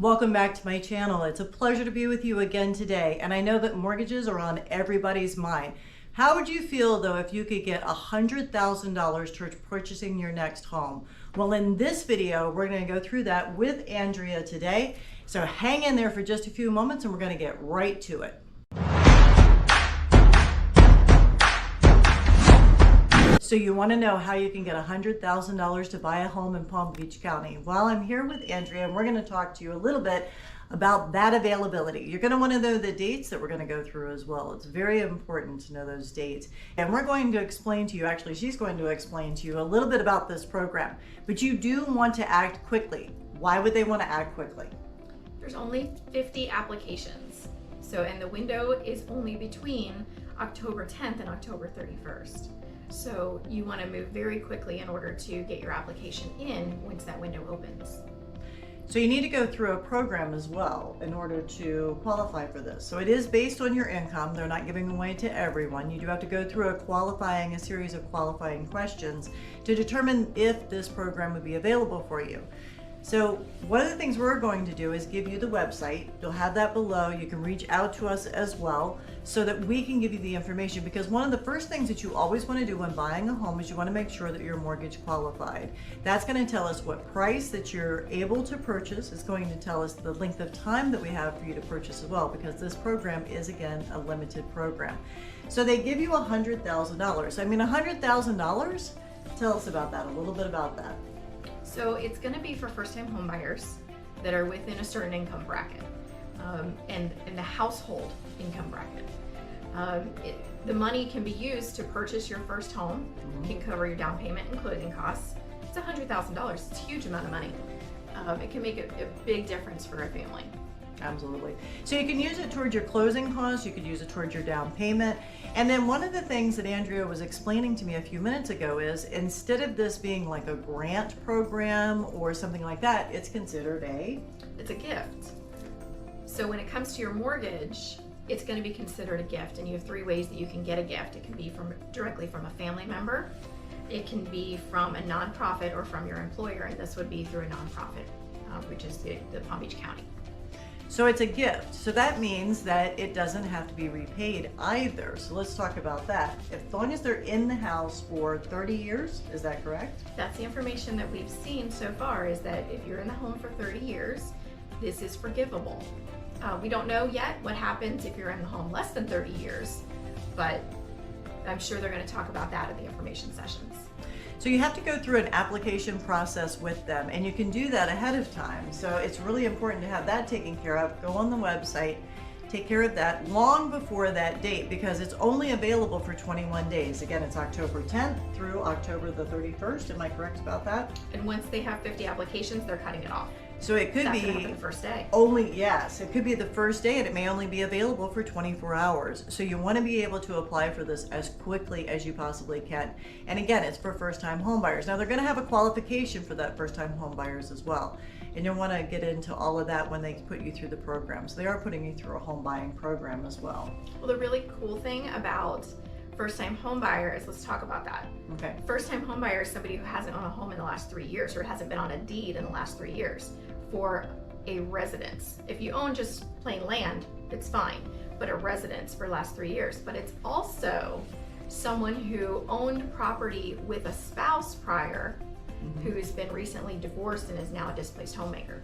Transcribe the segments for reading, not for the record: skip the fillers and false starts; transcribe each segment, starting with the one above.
Welcome back to my channel. It's a pleasure to be with you again today, and I know that mortgages are on everybody's mind. How would you feel though if you could get $100,000 towards purchasing your next home? Well, in this video, we're going to go through that with Andrea today. So hang in there for just a few moments and we're going to get right to it. So you want to know how you can get $100,000 to buy a home in Palm Beach County. Well, I'm here with Andrea and we're going to talk to you a little bit about that availability. You're going to want to know the dates that we're going to go through as well. It's very important to know those dates. And we're going to explain to you, actually she's going to explain to you a little bit about this program. But you do want to act quickly. Why would they want to act quickly? There's only 50 applications. And the window is only between October 10th and October 31st. So you want to move very quickly in order to get your application in once that window opens. So you need to go through a program as well in order to qualify for this. So it is based on your income. They're not giving away to everyone. You do have to go through a series of qualifying questions to determine if this program would be available for you. So one of the things we're going to do is give you the website. You'll have that below. You can reach out to us as well so that we can give you the information, because one of the first things that you always want to do when buying a home is you want to make sure that you're mortgage qualified. That's going to tell us what price that you're able to purchase. It's going to tell us the length of time that we have for you to purchase as well, because this program is, again, a limited program. So they give you $100,000. I mean, $100,000, tell us about that, a little bit about that. So it's going to be for first-time home buyers that are within a certain income bracket and the household income bracket. The money can be used to purchase your first home, can cover your down payment and closing costs. It's $100,000. It's a huge amount of money. It can make a big difference for a family. Absolutely. So you can use it towards your closing costs, you could use it towards your down payment. And then one of the things that Andrea was explaining to me a few minutes ago is, instead of this being like a grant program or something like that, it's considered it's a gift. So when it comes to your mortgage, it's going to be considered a gift, and you have three ways that you can get a gift. It can be directly from a family member, it can be from a nonprofit, or from your employer, and this would be through a nonprofit, which is the Palm Beach County. So it's a gift. So that means that it doesn't have to be repaid either. So let's talk about that. As long as they're in the house for 30 years, is that correct? That's the information that we've seen so far, is that if you're in the home for 30 years, this is forgivable. We don't know yet what happens if you're in the home less than 30 years, but I'm sure they're going to talk about that at the information sessions. So you have to go through an application process with them, and you can do that ahead of time. So it's really important to have that taken care of. Go on the website, take care of that long before that date, because it's only available for 21 days. Again, it's October 10th through October the 31st. Am I correct about that? And once they have 50 applications, they're cutting it off. So it could be the first day. Yes, it could be the first day, and it may only be available for 24 hours. So you want to be able to apply for this as quickly as you possibly can. And again, it's for first-time home buyers. Now they're going to have a qualification for that first-time home buyers as well. And you'll want to get into all of that when they put you through the program. So they are putting you through a home buying program as well. Well, the really cool thing about first-time home buyer is, let's talk about that. Okay. First-time home buyer is somebody who hasn't owned a home in the last 3 years, or hasn't been on a deed in the last 3 years for a residence. If you own just plain land, it's fine, but a residence for the last 3 years. But it's also someone who owned property with a spouse prior, who's been recently divorced and is now a displaced homemaker.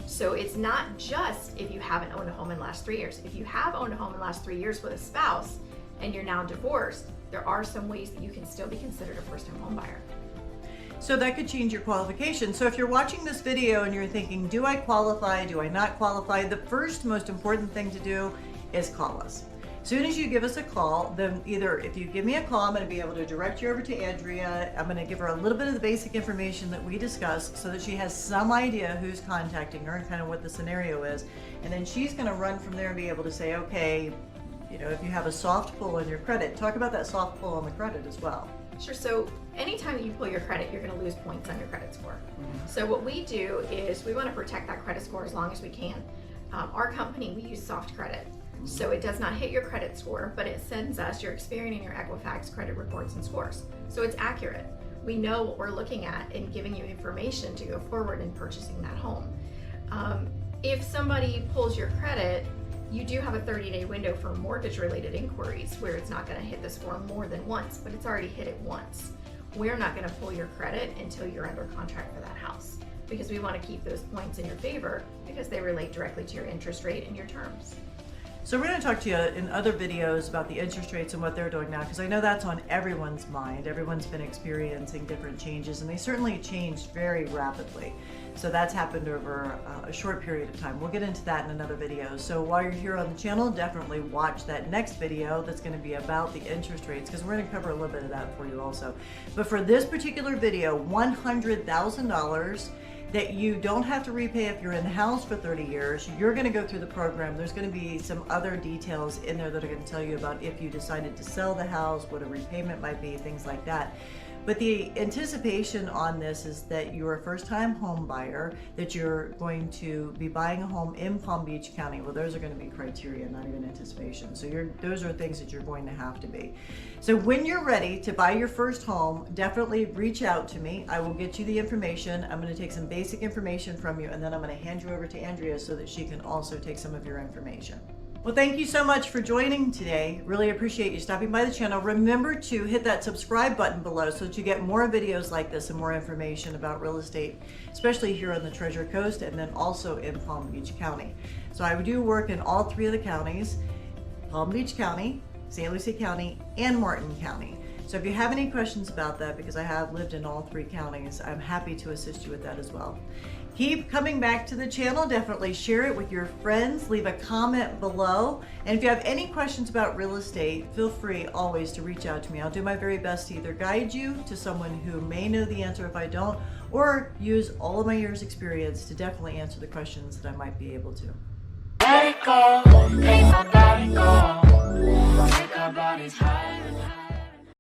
So it's not just if you haven't owned a home in the last 3 years. If you have owned a home in the last 3 years with a spouse and you're now divorced, there are some ways that you can still be considered a first-time home buyer. So that could change your qualification. So if you're watching this video and you're thinking, do I qualify, do I not qualify? The first most important thing to do is call us. As soon as you give us a call, then either if you give me a call, I'm going to be able to direct you over to Andrea. I'm going to give her a little bit of the basic information that we discussed so that she has some idea who's contacting her and kind of what the scenario is. And then she's going to run from there and be able to say, okay, you know, if you have a soft pull on your credit, talk about that soft pull on the credit as well. Sure. So anytime that you pull your credit, you're going to lose points on your credit score. So what we do is we want to protect that credit score as long as we can. Our company, we use soft credit. So it does not hit your credit score, but it sends us your Experian and your Equifax credit reports and scores. So it's accurate. We know what we're looking at and giving you information to go forward in purchasing that home. if somebody pulls your credit, you do have a 30-day window for mortgage-related inquiries where it's not going to hit the score more than once, but it's already hit it once. We're not going to pull your credit until you're under contract for that house, because we want to keep those points in your favor because they relate directly to your interest rate and your terms. So we're going to talk to you in other videos about the interest rates and what they're doing now, because I know that's on everyone's mind. Everyone's been experiencing different changes, and they certainly changed very rapidly. So that's happened over a short period of time. We'll get into that in another video. So while you're here on the channel, definitely watch that next video that's going to be about the interest rates, because we're going to cover a little bit of that for you also. But for this particular video, $100,000 that you don't have to repay if you're in the house for 30 years. You're going to go through the program. There's going to be some other details in there that are going to tell you about if you decided to sell the house, what a repayment might be, things like that. But the anticipation on this is that you're a first-time home buyer, that you're going to be buying a home in Palm Beach County. Well, those are going to be criteria, not even anticipation. So those are things that you're going to have to be. So when you're ready to buy your first home, definitely reach out to me. I will get you the information. I'm going to take some basic information from you, and then I'm going to hand you over to Andrea so that she can also take some of your information. Well, thank you so much for joining today. Really appreciate you stopping by the channel. Remember to hit that subscribe button below so that you get more videos like this and more information about real estate, especially here on the Treasure Coast and then also in Palm Beach County. So I do work in all three of the counties, Palm Beach County, St Lucie County, and Martin County. So if you have any questions about that, because I have lived in all three counties, I'm happy to assist you with that as well. Keep coming back to the channel. Definitely share it with your friends. Leave a comment below. And if you have any questions about real estate, feel free always to reach out to me. I'll do my very best to either guide you to someone who may know the answer if I don't, or use all of my years' experience to definitely answer the questions that I might be able to. Let it go, make my body go, make our bodies higher.